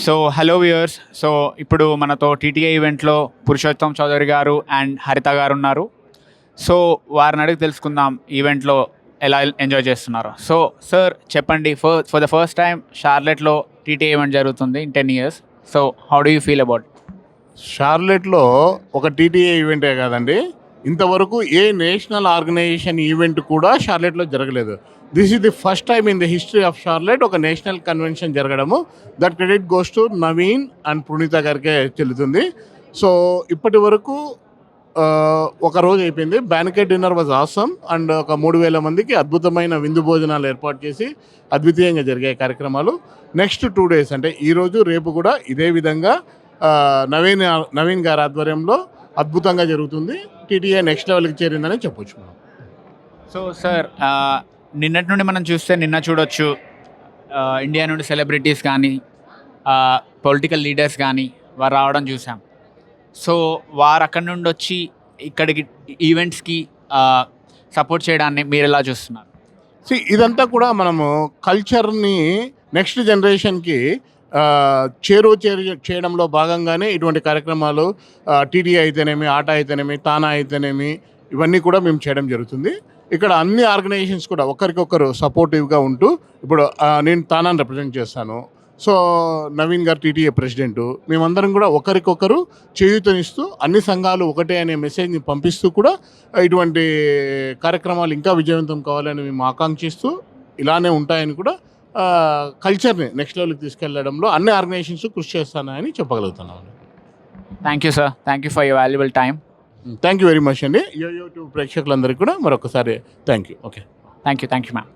So hello viewers. So ఇప్పుడు మనతో TTA ఈవెంట్లో పురుషోత్తం చౌదరి గారు అండ్ హరిత గారు ఉన్నారు. సో వారిని అడిగి తెలుసుకుందాం ఈవెంట్లో ఎలా ఎంజాయ్ చేస్తున్నారు. సో సార్ చెప్పండి, ఫర్ ద ఫస్ట్ టైం షార్లెట్లో టీటీఏ ఈవెంట్ జరుగుతుంది in 10 years. So how do you feel about? షార్లెట్లో ఒక టీటీఏ ఈవెంటే కాదండి, ఇంతవరకు ఏ నేషనల్ ఆర్గనైజేషన్ ఈవెంట్ కూడా షార్లెట్లో జరగలేదు. This is the first time in the history of Charlotte ఒక నేషనల్ కన్వెన్షన్ జరగడము. That credit goes to Naveen and Punitha గారికే చెల్లుతుంది. సో ఇప్పటి వరకు ఒక రోజు అయిపోయింది. Banquet dinner was awesome and ఒక 3,000 మందికి అద్భుతమైన విందు భోజనాలు ఏర్పాటు చేసి అద్వితీయంగా జరిగాయి కార్యక్రమాలు. నెక్స్ట్ 2 days అంటే ఈరోజు రేపు కూడా ఇదే విధంగా నవీన్ గారి ఆధ్వర్యంలో అద్భుతంగా జరుగుతుంది. టీటీఏ నెక్స్ట్ లెవెల్కి చేరిందని చెప్పొచ్చు మనం. సో సార్ నిన్నటి నుండి మనం చూస్తే నిన్న చూడొచ్చు ఇండియా నుండి సెలబ్రిటీస్ కానీ పొలిటికల్ లీడర్స్ కానీ వారు రావడం చూసాం. సో వారు అక్కడి నుండి వచ్చి ఇక్కడికి ఈవెంట్స్కి సపోర్ట్ చేయడాన్ని మీరు ఎలా చూస్తున్నారు? ఇదంతా కూడా మనము కల్చర్ని నెక్స్ట్ జనరేషన్కి చేయడంలో భాగంగానే ఇటువంటి కార్యక్రమాలు టీటీఏ అయితేనేమి, ఆటా అయితేనేమి, తానా అయితేనేమి ఇవన్నీ కూడా మేము చేయడం జరుగుతుంది. ఇక్కడ అన్ని ఆర్గనైజేషన్స్ కూడా ఒకరికొకరు సపోర్టివ్గా ఉంటూ, ఇప్పుడు నేను తానాన్ని రిప్రజెంట్ చేస్తాను. సో నవీన్ గారు టీటీఏ ప్రెసిడెంటు, మేమందరం కూడా ఒకరికొకరు చేయూతనిస్తూ అన్ని సంఘాలు ఒకటే అనే మెసేజ్ని పంపిస్తూ కూడా ఇటువంటి కార్యక్రమాలు ఇంకా విజయవంతం కావాలని మేము ఆకాంక్షిస్తూ ఇలానే ఉంటాయని కూడా కల్చర్ని నెక్స్ట్ లెవెల్కి తీసుకెళ్లడంలో అన్ని ఆర్గనైజేషన్స్ కృషి చేస్తానని చెప్పగలుగుతున్నాను. Thank you sir, thank you for your valuable time. Thank you very much అండి. యూట్యూబ్ ప్రేక్షకులందరికీ కూడా మరొకసారి thank you. Okay, thank you ma'am.